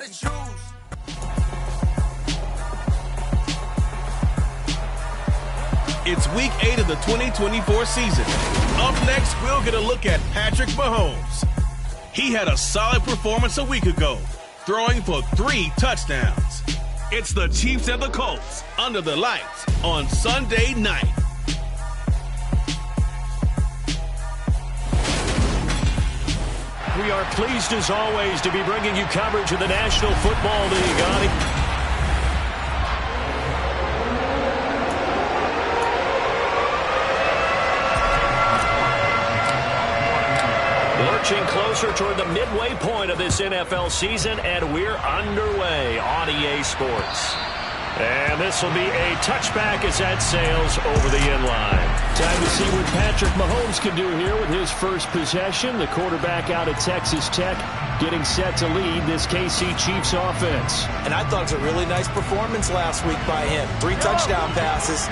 gotta choose. It's week 8 of the 2024 season. Up next, we'll get a look at Patrick Mahomes. He had a solid performance a week ago, throwing for 3 touchdowns. It's the Chiefs and the Colts under the lights on Sunday night. We are pleased as always to be bringing you coverage of the National Football League. Lurching closer toward the midway point of this NFL season, and we're underway on EA Sports. And this will be a touchback as that sails over the inline. Time to see what Patrick Mahomes can do here with his first possession. The quarterback out of Texas Tech getting set to lead this KC Chiefs offense. And I thought it was a really nice performance last week by him. 3 touchdown passes.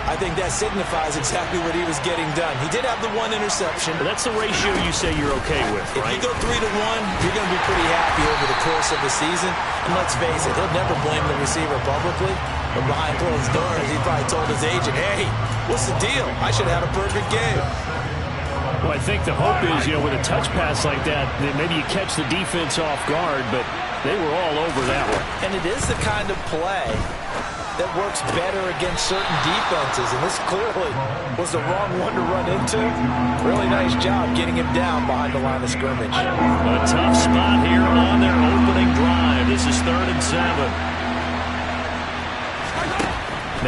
I think that signifies exactly what he was getting done. He did have the 1 interception. But that's the ratio you say you're okay with, right? If you go 3-1, you're going to be pretty happy over the course of the season. And let's face it, he'll never blame the receiver publicly. But behind closed doors, he probably told his agent, hey, what's the deal? I should have had a perfect game. Well, I think the hope is, with a touch pass like that maybe you catch the defense off guard, but they were all over that one. And it is the kind of play that works better against certain defenses, and this clearly was the wrong one to run into. Really nice job getting him down behind the line of scrimmage. A tough spot here on their opening drive. This is 3rd and 7.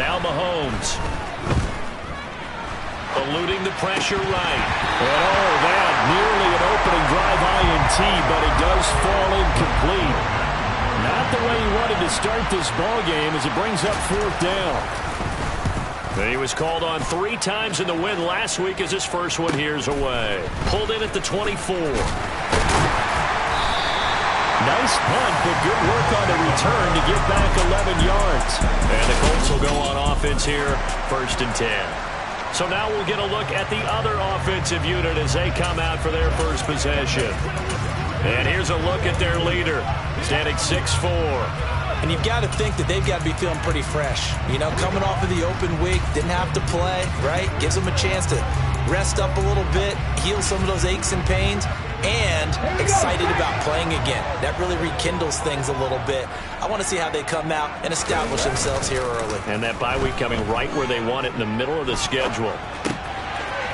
Now Mahomes. Eluding the pressure right. And that nearly an opening drive INT, but it does fall incomplete. Not the way he wanted to start this ball game as it brings up 4th down. He was called on 3 times in the win last week as his first one here's away. Pulled in at the 24. Nice punt, but good work on the return to get back 11 yards. And the Colts will go on offense here, 1st and 10. So now we'll get a look at the other offensive unit as they come out for their first possession. And here's a look at their leader, standing 6'4". And you've got to think that they've got to be feeling pretty fresh. Coming off of the open week, didn't have to play, right? Gives them a chance to rest up a little bit, heal some of those aches and pains, and excited about playing again. That really rekindles things a little bit. I want to see how they come out and establish themselves here early. And that bye week coming right where they want it in the middle of the schedule.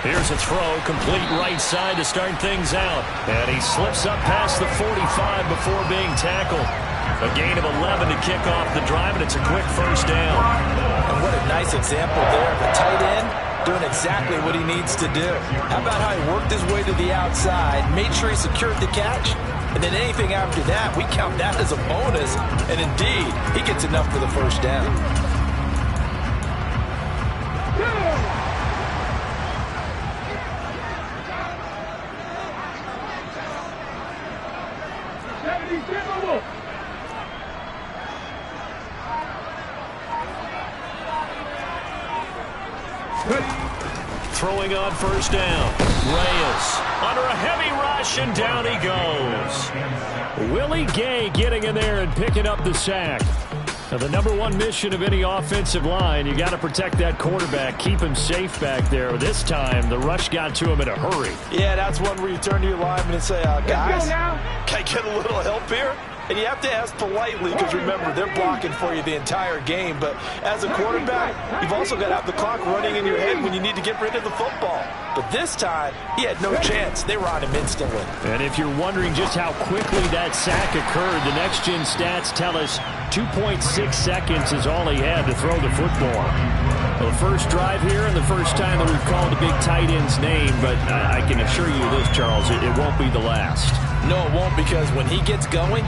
Here's a throw, complete right side to start things out. And he slips up past the 45 before being tackled. A gain of 11 to kick off the drive, and it's a quick 1st down. And what a nice example there of a tight end doing exactly what he needs to do. How about how he worked his way to the outside, made sure he secured the catch, and then anything after that, we count that as a bonus. And indeed, he gets enough for the 1st down. Throwing on 1st down. Reyes under a heavy rush, and down he goes. Willie Gay getting in there and picking up the sack. Now, the #1 mission of any offensive line, you got to protect that quarterback, keep him safe back there. This time, the rush got to him in a hurry. Yeah, that's one where you turn to your lineman and say, guys, can I get a little help here? And you have to ask politely because, remember, they're blocking for you the entire game. But as a quarterback, you've also got to have the clock running in your head when you need to get rid of the football. But this time, he had no chance. They were on him instantly. And if you're wondering just how quickly that sack occurred, the next-gen stats tell us 2.6 seconds is all he had to throw the football. Well, the first drive here and the first time that we've called a big tight end's name, but I can assure you this, Charles, it won't be the last. No, it won't, because when he gets going,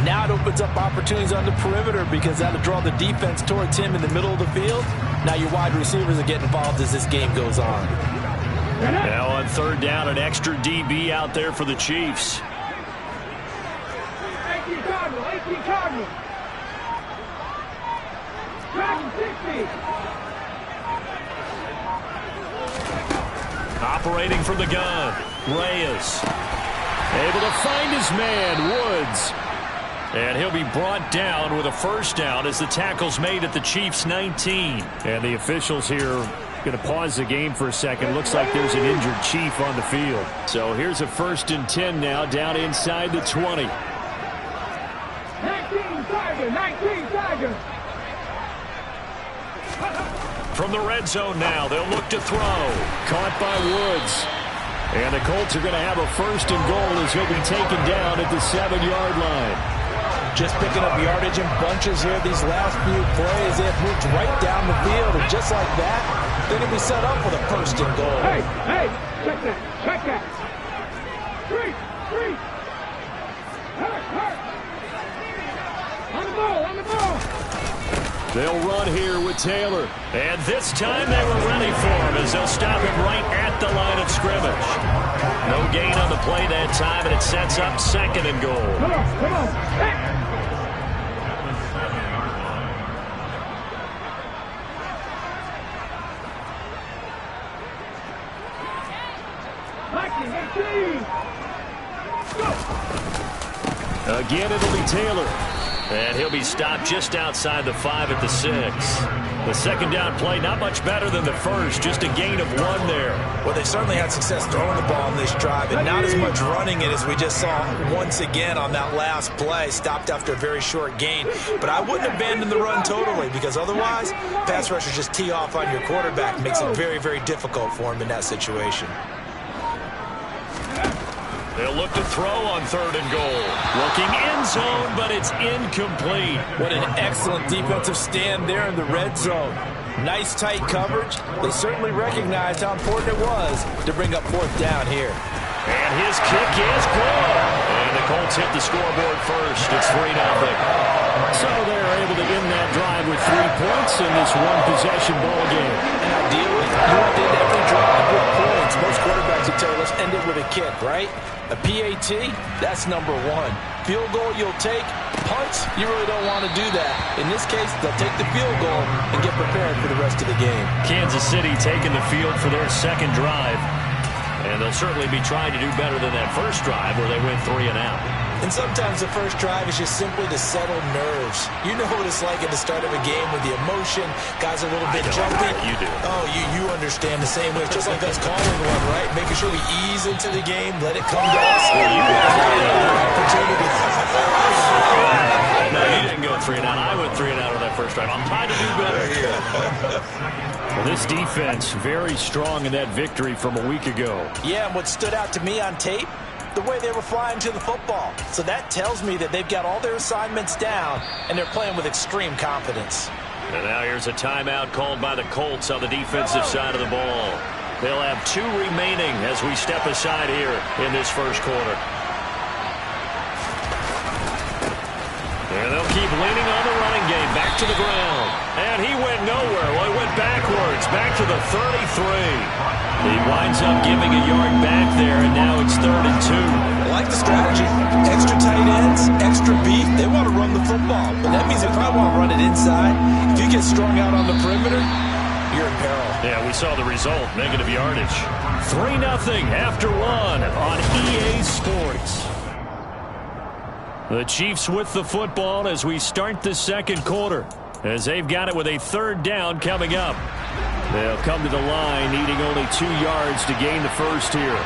now it opens up opportunities on the perimeter because that'll draw the defense towards him in the middle of the field. Now your wide receivers are getting involved as this game goes on. Now on 3rd down, an extra DB out there for the Chiefs. 18 Cardinal. Dragon 60. Operating from the gun, Reyes. Able to find his man, Woods. And he'll be brought down with a first down as the tackle's made at the Chiefs' 19. And the officials here going to pause the game for a second. Looks like there's an injured Chief on the field. So here's a 1st and 10 now down inside the 20. 19 Tigers, 19 Tigers. From the red zone now, they'll look to throw. Caught by Woods. And the Colts are going to have a 1st and goal as he'll be taken down at the 7-yard line. Just picking up yardage in bunches here these last few plays. They've moved right down the field, and just like that, they're going to be set up with a 1st and goal. Hey, check that, check that. Three. Hurt. On the ball. They'll run here with Taylor. And this time they were ready for him as they'll stop him right at the line of scrimmage. No gain on the play that time, and it sets up 2nd and goal. Come on. Hey. Again, it'll be Taylor. And he'll be stopped just outside the 5 at the 6. The 2nd down play, not much better than the first, just a gain of 1 there. Well, they certainly had success throwing the ball on this drive, and not as much running it as we just saw once again on that last play. Stopped after a very short gain. But I wouldn't abandon the run totally, because otherwise, pass rushers just tee off on your quarterback. Makes it very, very difficult for him in that situation. They'll look to throw on 3rd and goal. Looking end zone, but it's incomplete. What an excellent defensive stand there in the red zone. Nice tight coverage. They certainly recognized how important it was to bring up 4th down here. And his kick is good. And the Colts hit the scoreboard first. It's 3-0. So they're able to end that drive with 3 points in this one-possession ball game. And ideally, you want to end every drive with points. Most quarterbacks would tell you, let's end it with a kick, right? A PAT, that's number 1. Field goal you'll take. Punts, you really don't want to do that. In this case, they'll take the field goal and get prepared for the rest of the game. Kansas City taking the field for their 2nd drive. And they'll certainly be trying to do better than that first drive where they went 3 and out. And sometimes the first drive is just simply to settle nerves. You know what it's like at the start of a game with the emotion. Guys are a little bit jumpy. You do. Oh, you understand the same way. It's just like us calling one, right? Making sure we ease into the game, let it come to us. Well, you opportunity. No, you didn't go 3 and out. I went 3 and out on that first drive. I'm trying to do better here. Well, this defense very strong in that victory from a week ago. Yeah, and what stood out to me on tape, the way they were flying to the football. So that tells me that they've got all their assignments down, and they're playing with extreme confidence. And now here's a timeout called by the Colts on the defensive side of the ball. They'll have 2 remaining as we step aside here in this first quarter. And they'll keep leaning on the running game. Back to the ground. And he went nowhere. Well, he went backwards. Back to the 33. He winds up giving a yard back there, and now it's 3rd and 2. I like the strategy. Extra tight ends, extra beef. They want to run the football, but that means they probably want to run it inside. If you get strung out on the perimeter, you're in peril. Yeah, we saw the result. Negative yardage. 3-0 after 1 on EA Sports. The Chiefs with the football as we start the second quarter, as they've got it with a 3rd down coming up. They'll come to the line needing only 2 yards to gain the first here.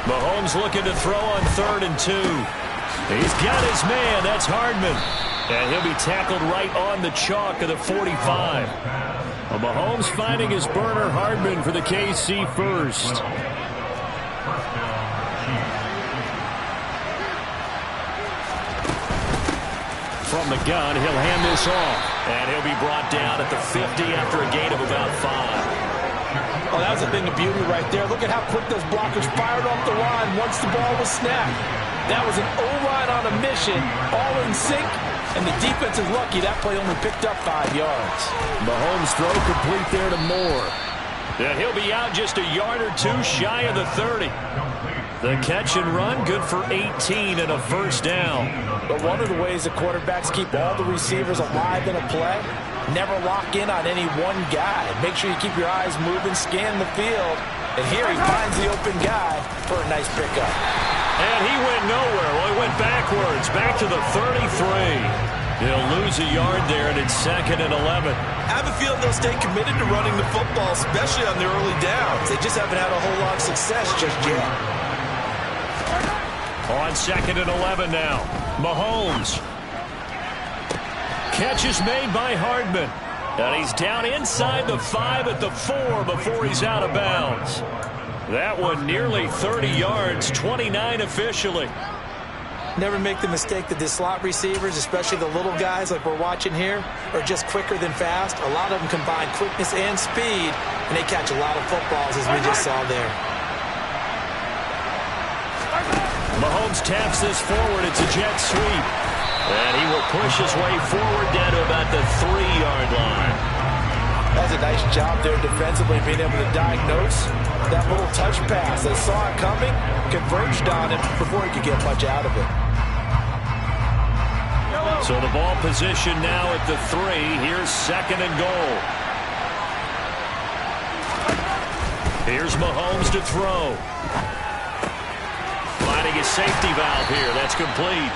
Mahomes looking to throw on 3rd and 2. He's got his man. That's Hardman. And he'll be tackled right on the chalk of the 45. Well, Mahomes finding his burner, Hardman for the KC first. From the gun, he'll hand this off. And he'll be brought down at the 50 after a gain of about 5. Oh, that was a thing of beauty right there. Look at how quick those blockers fired off the line once the ball was snapped. That was an O-line on a mission, all in sync, and the defense is lucky that play only picked up 5 yards. Mahomes' throw complete there to Moore. And he'll be out just a yard or 2 shy of the 30. The catch and run, good for 18 and a first down. But one of the ways the quarterbacks keep all the receivers alive in a play, never lock in on any one guy. Make sure you keep your eyes moving, scan the field. And here he finds the open guy for a nice pickup. And he went nowhere. Well, he went backwards, back to the 33. He'll lose a yard there, and it's 2nd and 11. I have a feeling they'll stay committed to running the football, especially on their early downs. They just haven't had a whole lot of success just yet. On 2nd and 11 now. Mahomes. Catch is made by Hardman. And he's down inside the 5 at the 4 before he's out of bounds. That one nearly 30 yards, 29 officially. Never make the mistake that the slot receivers, especially the little guys like we're watching here, are just quicker than fast. A lot of them combine quickness and speed, and they catch a lot of footballs, as we just saw there. Mahomes taps this forward. It's a jet sweep. And he will push his way forward down to about the 3-yard line. That's a nice job there defensively, being able to diagnose that little touch pass. They saw it coming, converged on him before he could get much out of it. So the ball position now at the 3. Here's 2nd and goal. Here's Mahomes to throw. Finding his safety valve here. That's complete.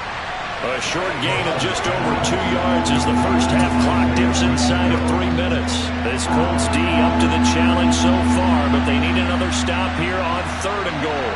A short gain of just over 2 yards as the first half clock dips inside of 3 minutes. This Colts D up to the challenge so far, but they need another stop here on 3rd and goal.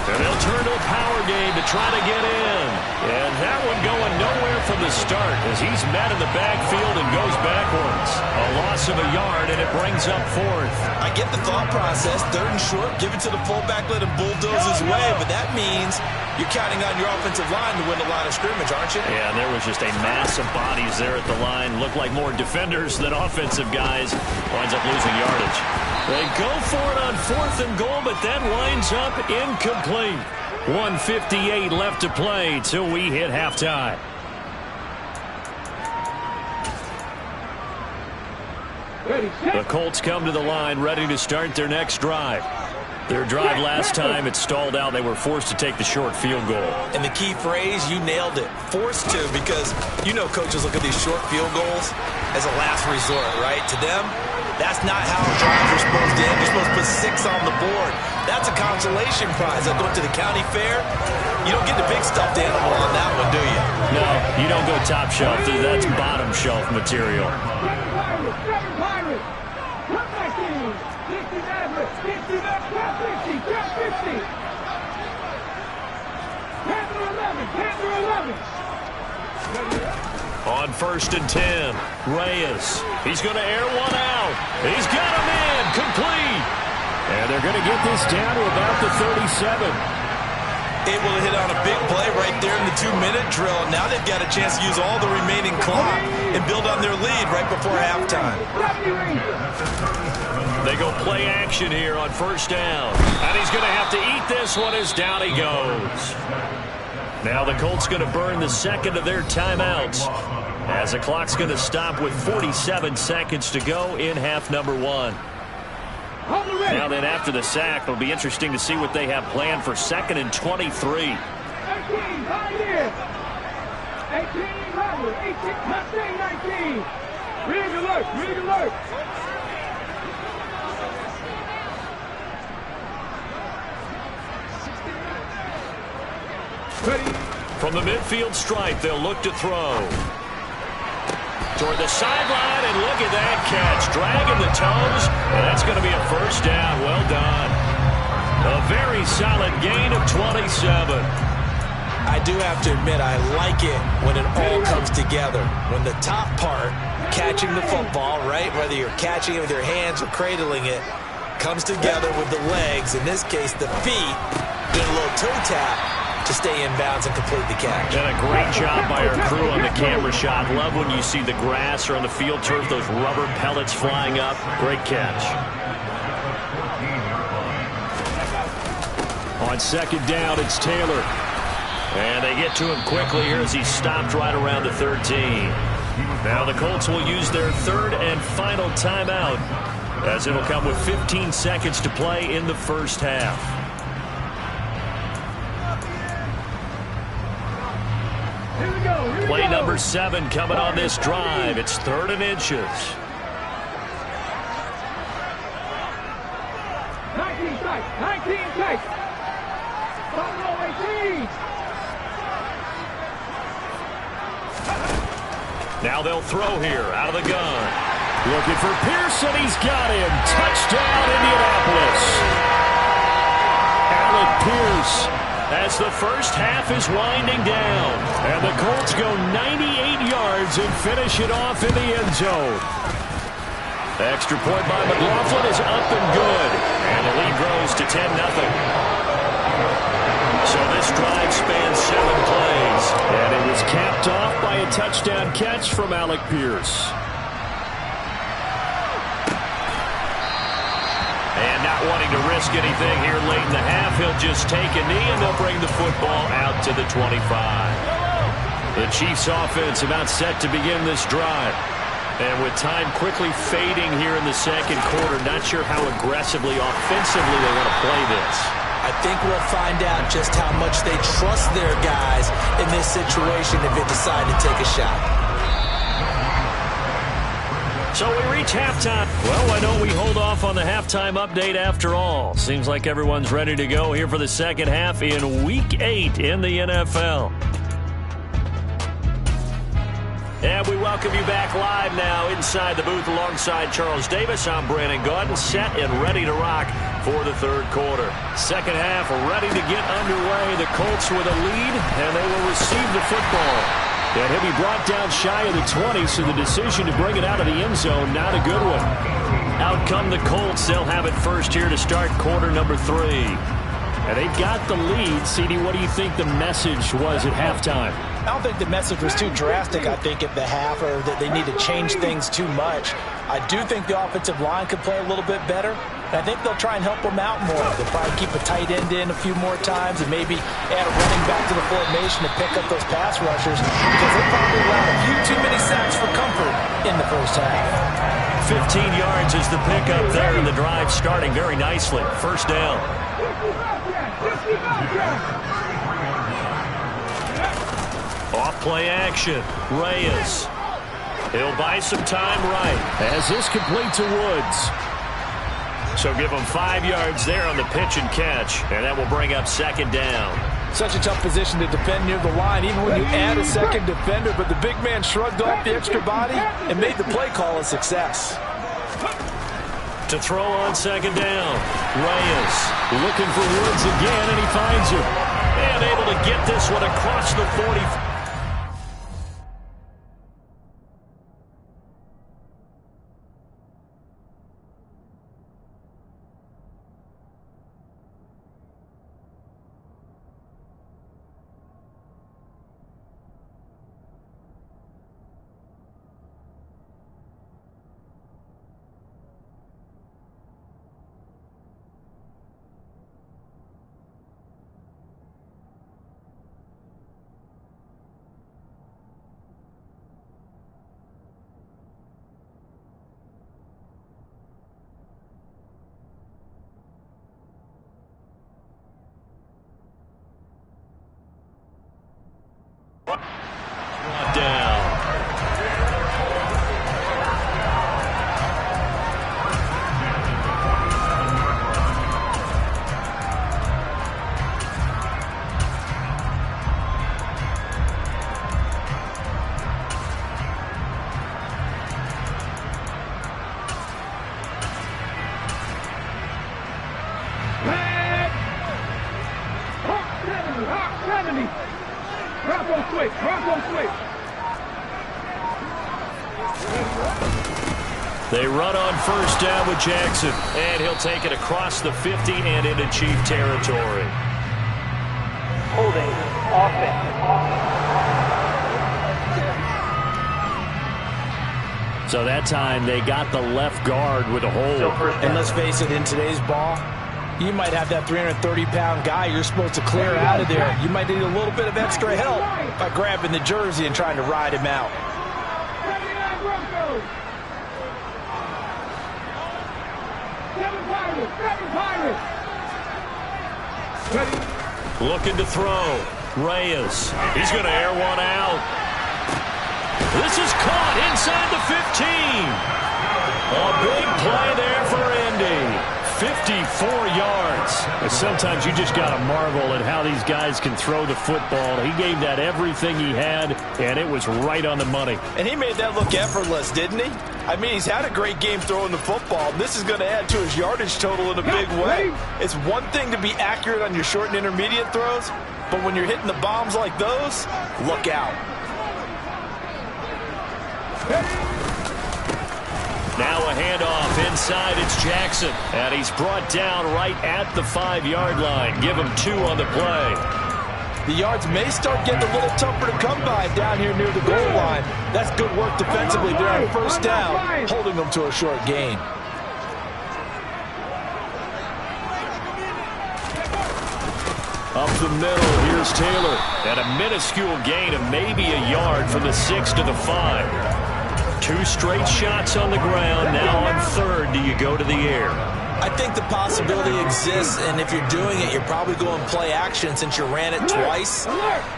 And they'll turn to a power game to try to get in. And that one going nowhere from the start as he's met in the backfield and goes backwards. A loss of a yard, and it brings up 4th. I get the thought process. 3rd and short, give it to the fullback, let him bulldoze his way. But that means you're counting on your offensive line to win a line of scrimmage, aren't you? Yeah, and there was just a mass of bodies there at the line. Looked like more defenders than offensive guys. Winds up losing yardage. They go for it on 4th and goal, but that winds up incomplete. 1:58 left to play till we hit halftime. The Colts come to the line ready to start their next drive. Their drive last time, it stalled out. They were forced to take the short field goal. And the key phrase, you nailed it. Forced to, because you know coaches look at these short field goals as a last resort, right? To them, that's not how drives are supposed to end. You're supposed to put 6 on the board. That's a consolation prize. I go to the county fair. You don't get the big stuffed animal on that one, do you? No, you don't go top shelf. That's bottom shelf material. On 1st and 10, Reyes. He's going to air one out. He's got him in, complete. And they're going to get this down to about the 37. Able to hit on a big play right there in the 2-minute drill. Now they've got a chance to use all the remaining clock and build on their lead right before halftime. They go play action here on 1st down. And he's going to have to eat this one as down he goes. Now the Colts going to burn the 2nd of their timeouts as the clock's going to stop with 47 seconds to go in half number 1. Now then, after the sack, it'll be interesting to see what they have planned for 2nd and 23. 18, right here. 18, level. 18, 19. Rig alert, rig alert. From the midfield stripe, they'll look to throw. Toward the sideline, and look at that catch. Dragging the toes, and that's going to be a 1st down. Well done. A very solid gain of 27. I do have to admit, I like it when it all comes together. When the top part, catching the football, right, whether you're catching it with your hands or cradling it, comes together with the legs, in this case the feet, doing a little toe tap to stay in bounds and complete the catch. And a great job by our crew on the camera shot. Love when you see the grass or on the field turf, those rubber pellets flying up. Great catch. On 2nd down, it's Taylor. And they get to him quickly here as he stopped right around the 13. Now the Colts will use their 3rd and final timeout, as it'll come with 15 seconds to play in the 1st half. Play number 7 coming on this drive. It's 3rd and inches. 19 tight. Now they'll throw here out of the gun. Looking for Pearson. He's got him. Touchdown, Indianapolis. Alec Pierce as the first half is winding down. And the Colts go 98 yards and finish it off in the end zone. Extra point by McLaughlin is up and good. And the lead grows to 10-0. So this drive spans 7 plays. And it was capped off by a touchdown catch from Alec Pierce. And not wanting to risk anything here late in the half, he'll just take a knee and they'll bring the football out to the 25. The Chiefs offense about set to begin this drive. And with time quickly fading here in the second quarter, not sure how aggressively, offensively they want to play this. I think we'll find out just how much they trust their guys in this situation if they decide to take a shot. So we reach halftime. Well, why don't we hold off on the halftime update after all? Seems like everyone's ready to go here for the second half in Week 8 in the NFL. And we welcome you back live now inside the booth alongside Charles Davis. I'm Brandon Gaudin, set and ready to rock for the third quarter. Second half ready to get underway. The Colts with a lead, and they will receive the football. And he'll be brought down shy of the 20, so the decision to bring it out of the end zone, not a good one. Out come the Colts. They'll have it first here to start quarter number 3. And they've got the lead. CD, what do you think the message was at halftime? I don't think the message was too drastic, I think, at the half, or that they need to change things too much. I do think the offensive line could play a little bit better. And I think they'll try and help them out more. They'll probably keep a tight end in a few more times and maybe add a running back to the formation to pick up those pass rushers, because they probably allowed a few too many sacks for comfort in the first half. 15 yards is the pickup there, and the drive starting very nicely. First down. Off play action. Reyes. He'll buy some time right as this complete to Woods. So give him 5 yards there on the pitch and catch, and that will bring up second down. Such a tough position to defend near the line, even when you add a second defender, but the big man shrugged off the extra body and made the play call a success. To throw on second down, Reyes looking for Woods again, and he finds him. And able to get this one across the 40. Down. Hawk 70. Bronco switch. Bronco switch. They run on first down with Jackson, and he'll take it across the 50 and into Chief territory. Holding offense. So that time they got the left guard with a hold. And let's face it, in today's ball, you might have that 330-pound guy you're supposed to clear out of there. You might need a little bit of extra help by grabbing the jersey and trying to ride him out. Looking to throw. Reyes. He's going to air one out. This is caught inside the 15. A big play there for Indy. 54 yards. And sometimes you just got to marvel at how these guys can throw the football. He gave that everything he had, and it was right on the money. And he made that look effortless, didn't he? I mean, he's had a great game throwing the football. This is going to add to his yardage total in a big way. It's one thing to be accurate on your short and intermediate throws, but when you're hitting the bombs like those, look out. Now a handoff inside. It's Jackson, and he's brought down right at the 5-yard line. Give him 2 on the play. The yards may start getting a little tougher to come by down here near the goal line. That's good work defensively there on first down, holding them to a short gain. Up the middle, here's Taylor. And a minuscule gain of maybe a yard from the 6 to the 5. 2 straight shots on the ground. Now on third, do you go to the air? I think the possibility exists, and if you're doing it, you're probably going play action since you ran it twice.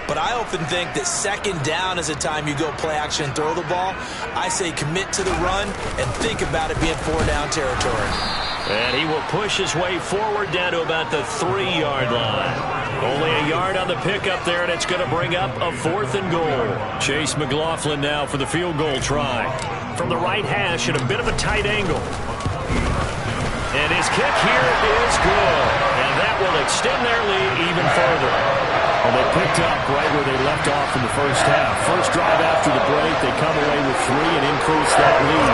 But I often think that second down is a time you go play action and throw the ball. I say commit to the run and think about it being 4-down territory. And he will push his way forward down to about the 3-yard line. Only a yard on the pickup there, and it's going to bring up a 4th and goal. Chase McLaughlin now for the field goal try. From the right hash at a bit of a tight angle. And his kick here is good. And that will extend their lead even further. Well, they picked up right where they left off in the first half. First drive after the break, they come away with 3 and increase that lead.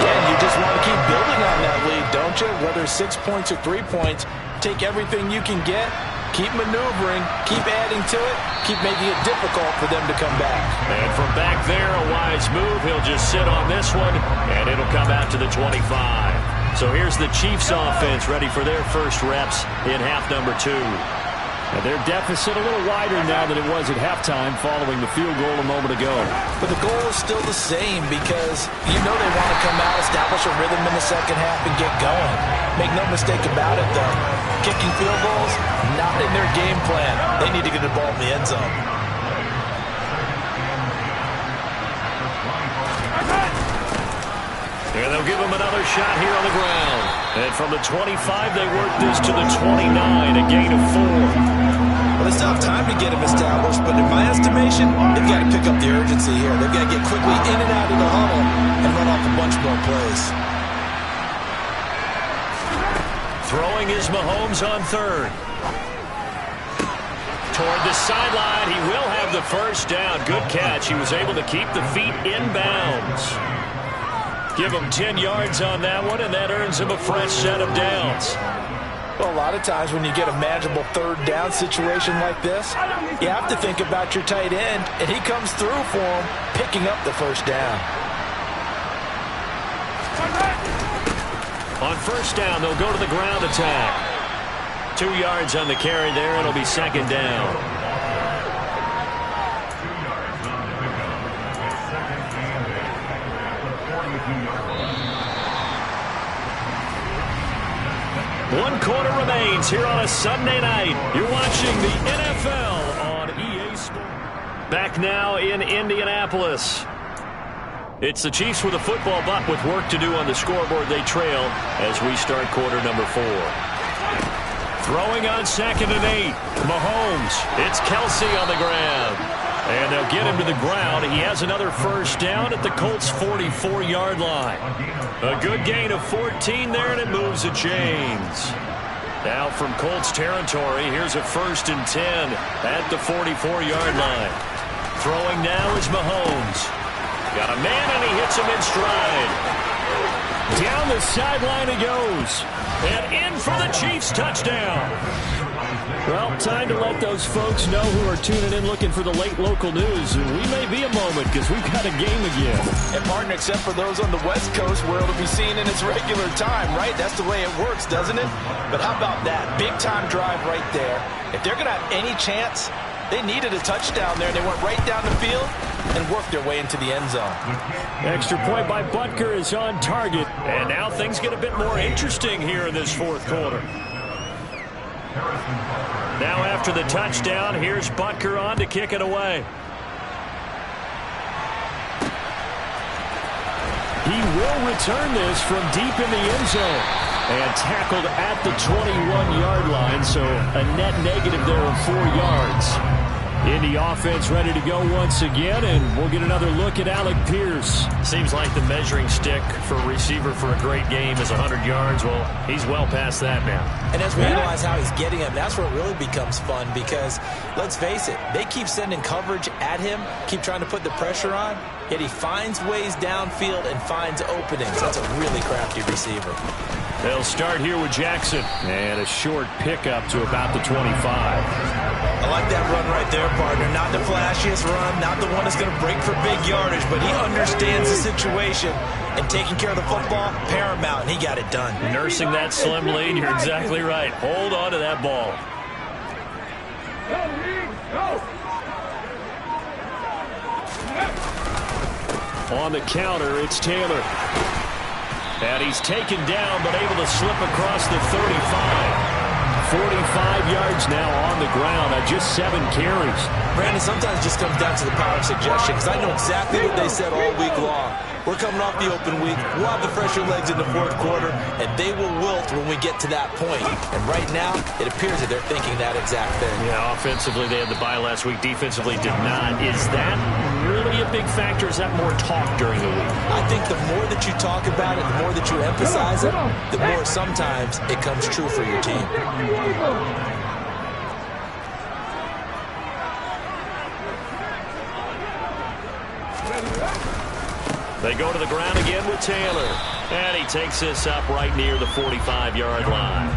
Yeah, you just want to keep building on that lead, don't you? Whether it's 6 points or 3 points, take everything you can get, keep maneuvering, keep adding to it, keep making it difficult for them to come back. And from back there, a wise move. He'll just sit on this one, and it'll come out to the 25. So here's the Chiefs offense ready for their first reps in half number 2. And their deficit a little wider now than it was at halftime following the field goal a moment ago. But the goal is still the same because you know they want to come out, establish a rhythm in the second half, and get going. Make no mistake about it, though. Kicking field goals, not in their game plan. They need to get the ball in the end zone. And they'll give him another shot here on the ground. And from the 25, they work this to the 29, a gain of 4. Well, they still have time to get him established, but in my estimation, they've got to pick up the urgency here. They've got to get quickly in and out of the huddle and run off a bunch more plays. Throwing is Mahomes on third. Toward the sideline, he will have the first down. Good catch. He was able to keep the feet in bounds. Give him 10 yards on that one, and that earns him a fresh set of downs. Well, a lot of times when you get a manageable third down situation like this, you have to think about your tight end, and he comes through for him, picking up the first down. On first down, they'll go to the ground attack. 2 yards on the carry there. It'll be second down. One quarter remains here on a Sunday night. You're watching the NFL on EA Sports. Back now in Indianapolis. It's the Chiefs with a football, but with work to do on the scoreboard. They trail as we start quarter number 4. Throwing on 2nd and 8. Mahomes. It's Kelsey on the ground. And they'll get him to the ground. He has another first down at the Colts' 44-yard line. A good gain of 14 there, and it moves the chains. Now from Colts territory, here's a 1st and 10 at the 44-yard line. Throwing now is Mahomes. Got a man, and he hits him in stride. Down the sideline he goes. And in for the Chiefs touchdown. Well, time to let those folks know who are tuning in looking for the late local news. And we may be a moment because we've got a game again. And, partner, except for those on the West Coast where it'll be seen in its regular time, right? That's the way it works, doesn't it? But how about that? Big-time drive right there. If they're going to have any chance, they needed a touchdown there. They went right down the field and worked their way into the end zone. Extra point by Butker is on target. And now things get a bit more interesting here in this 4th quarter. Now after the touchdown, here's Butker on to kick it away. He will return this from deep in the end zone. And tackled at the 21-yard line, so a net negative there of 4 yards. Indy offense ready to go once again, and we'll get another look at Alec Pierce. Seems like the measuring stick for a receiver for a great game is 100 yards. Well, he's well past that now. And as we analyze how he's getting him, that's where it really becomes fun because, let's face it, they keep sending coverage at him, keep trying to put the pressure on, yet he finds ways downfield and finds openings. That's a really crafty receiver. They'll start here with Jackson. And a short pickup to about the 25. I like that run right there, partner. Not the flashiest run, not the one that's going to break for big yardage, but he understands the situation, and taking care of the football, paramount, and he got it done. Nursing that slim lead, you're exactly right. Hold on to that ball. On the counter, it's Taylor. And he's taken down, but able to slip across the 35. 45 yards now on the ground on just 7 carries. Brandon, sometimes it just comes down to the power of suggestion, because I know exactly what they said all week long. We're coming off the open week. We'll have the fresher legs in the fourth quarter, and they will wilt when we get to that point. And right now, it appears that they're thinking that exact thing. Yeah, offensively, they had the bye last week. Defensively, did not. Is that really a big factor? Is that more talk during the week? I think the more that you talk about it, the more that you emphasize it, the more sometimes it comes true for your team. They go to the ground again with Taylor. And he takes this up right near the 45-yard line.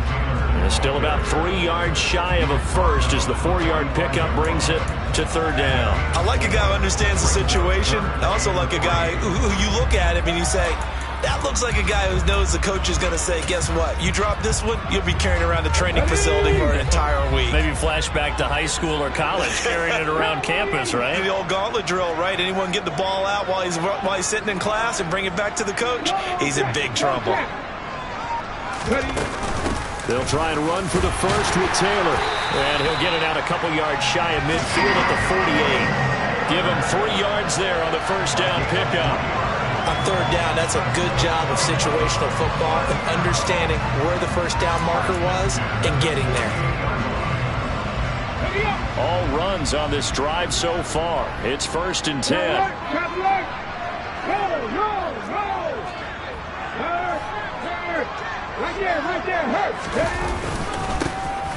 And still about 3 yards shy of a first as the 4-yard pickup brings it to third down. I like a guy who understands the situation. I also like a guy who you look at him and you say, that looks like a guy who knows the coach is going to say, guess what? You drop this one, you'll be carrying around the training facility for an entire week. Maybe flashback to high school or college, carrying it around campus, right? The old gauntlet drill, right? Anyone get the ball out while he's sitting in class and bring it back to the coach? He's in big trouble. They'll try and run for the first with Taylor. And he'll get it out a couple yards shy of midfield at the 48. Give him 3 yards there on the first down pickup. On third down, that's a good job of situational football and understanding where the first down marker was and getting there. All runs on this drive so far. It's 1st and 10.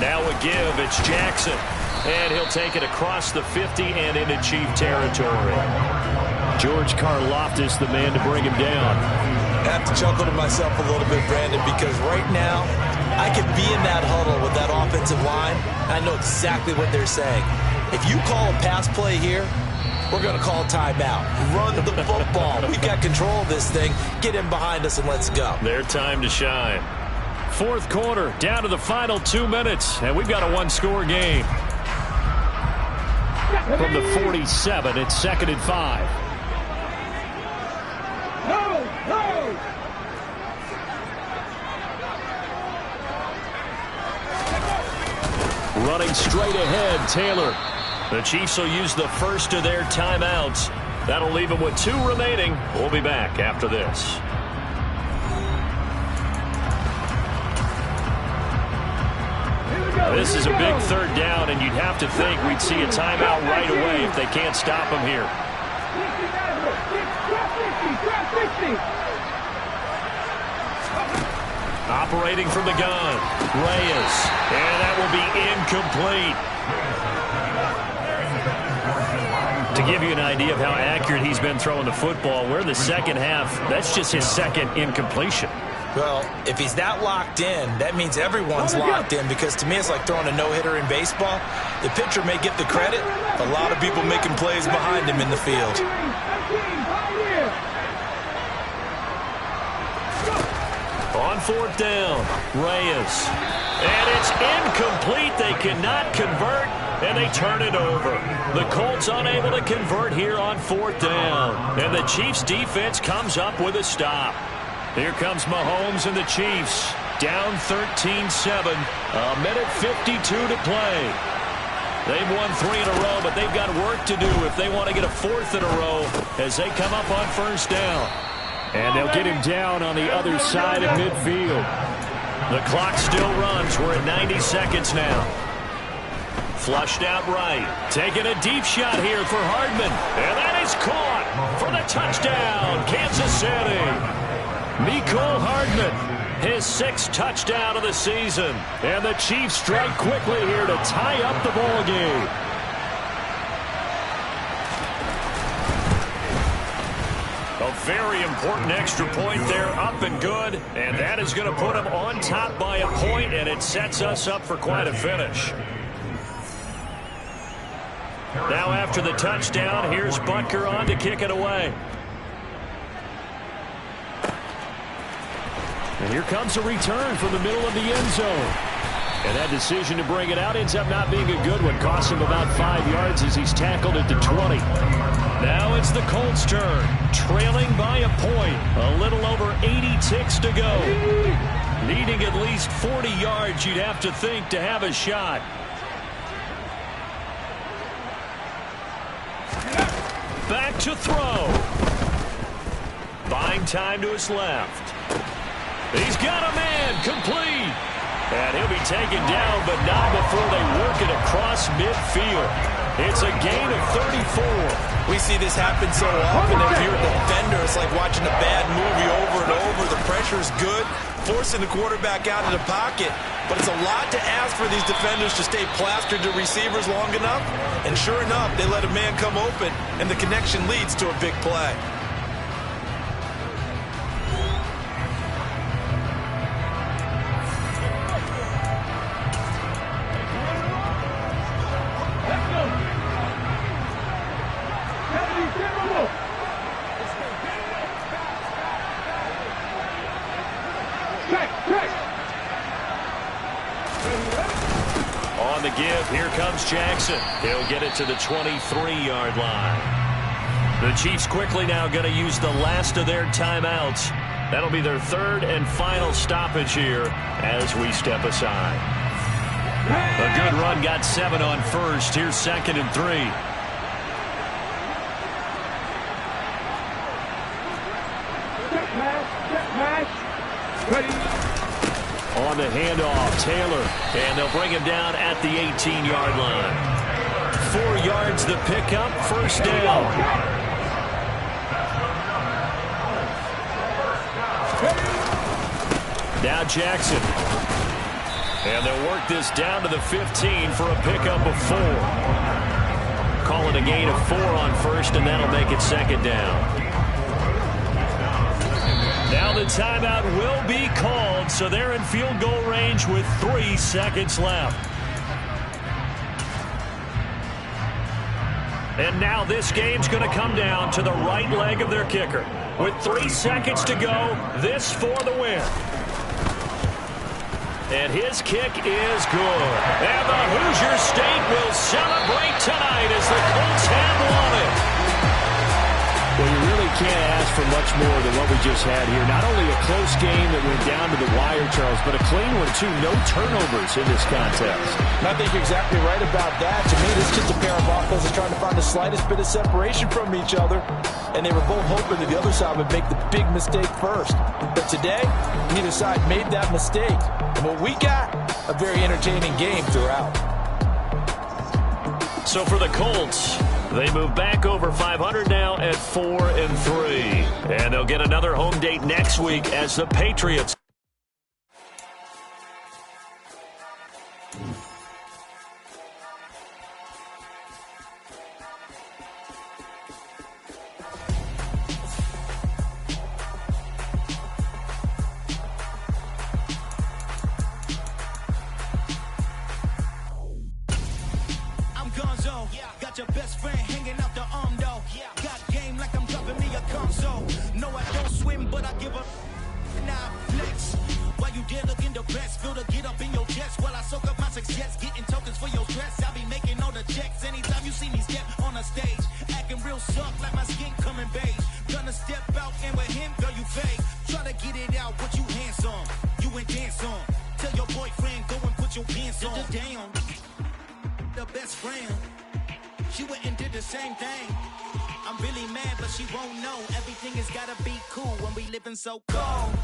Now a give. It's Jackson. And he'll take it across the 50 and into Chief territory. George Karlaftis, the man to bring him down. I have to chuckle to myself a little bit, Brandon, because right now I could be in that huddle with that offensive line, and I know exactly what they're saying. If you call a pass play here, we're going to call timeout. Run the football. We've got control of this thing. Get in behind us and let's go. Their time to shine. Fourth quarter, down to the final 2 minutes, and we've got a one-score game. From the 47, it's 2nd and 5. Running straight ahead, Taylor. The Chiefs will use the first of their timeouts. That'll leave them with 2 remaining. We'll be back after this. This is a big third down, and you'd have to think we'd see a timeout right away if they can't stop him here. Operating from the gun, Reyes, and that will be incomplete. To give you an idea of how accurate he's been throwing the football, we're in the second half. That's just his second incompletion. Well, if he's that locked in, that means everyone's locked in, because to me it's like throwing a no-hitter in baseball. The pitcher may get the credit, a lot of people making plays behind him in the field. On fourth down, Reyes. And it's incomplete. They cannot convert, and they turn it over. The Colts unable to convert here on fourth down. And the Chiefs' defense comes up with a stop. Here comes Mahomes and the Chiefs. Down 13-7. A minute 52 to play. They've won 3 in a row, but they've got work to do if they want to get a 4th in a row as they come up on first down. And they'll get him down on the other side of midfield. The clock still runs. We're at 90 seconds now. Flushed out right. Taking a deep shot here for Hardman. And that is caught for the touchdown, Kansas City. Mecole Hardman, his 6th touchdown of the season. And the Chiefs strike quickly here to tie up the ball game. A very important extra point there, up and good. And that is going to put them on top by a point, and it sets us up for quite a finish. Now after the touchdown, here's Butker on to kick it away. And here comes a return from the middle of the end zone. And that decision to bring it out ends up not being a good one. Costs him about 5 yards as he's tackled at the 20. Now it's the Colts' turn, trailing by a point. A little over 80 ticks to go. Needing at least 40 yards, you'd have to think, to have a shot. Back to throw. Buying time to his left. He's got a man, complete. And he'll be taken down, but not before they work it across midfield. It's a gain of 34. We see this happen so often. If you're a defender, it's like watching a bad movie over and over. The pressure's good, forcing the quarterback out of the pocket. But it's a lot to ask for these defenders to stay plastered to receivers long enough. And sure enough, they let a man come open, and the connection leads to a big play. On the give, here comes Jackson. He'll get it to the 23-yard line. The Chiefs quickly now going to use the last of their timeouts. That'll be their 3rd and final stoppage here as we step aside. A good run, got 7 on first. Here's 2nd and 3. On the handoff, Taylor, and they'll bring him down at the 18-yard line. 4 yards the pickup, first down. Now Jackson. And they'll work this down to the 15 for a pickup of 4. Call it a gain of 4 on first, and that'll make it 2nd down. Now the timeout will be called, so they're in field goal range with 3 seconds left. And now this game's going to come down to the right leg of their kicker. With 3 seconds to go, this for the win. And his kick is good. And the Hoosier State will celebrate tonight as the Colts have won it. Well, you really can't ask for much more than what we just had here. Not only a close game that went down to the wire, Charles, but a clean one, too. No turnovers in this contest. And I think you're exactly right about that. To me, this is just a pair of offenses trying to find the slightest bit of separation from each other. And they were both hoping that the other side would make the big mistake first. But today, neither side made that mistake. And what we got, a very entertaining game throughout. So for the Colts, they move back over 500 now at 4-3. And they'll get another home date next week as the Patriots. Got your best friend hanging out the arm though. Got game like I'm dropping me a console. No, I don't swim, but I give a now flex. While you there looking the best, feel the get up in your chest. While I soak up my success, getting tokens for your stress. I be making all the checks anytime you see me step on a stage. Acting real soft like my skin coming beige. Gonna step out and with him, girl, you fake. Try to get it out, but you handsome. You ain't dance on. Tell your boyfriend, go and put your pants on. Down. The best friend. She went and did the same thing. I'm really mad, but she won't know. Everything has gotta be cool when we living so cold.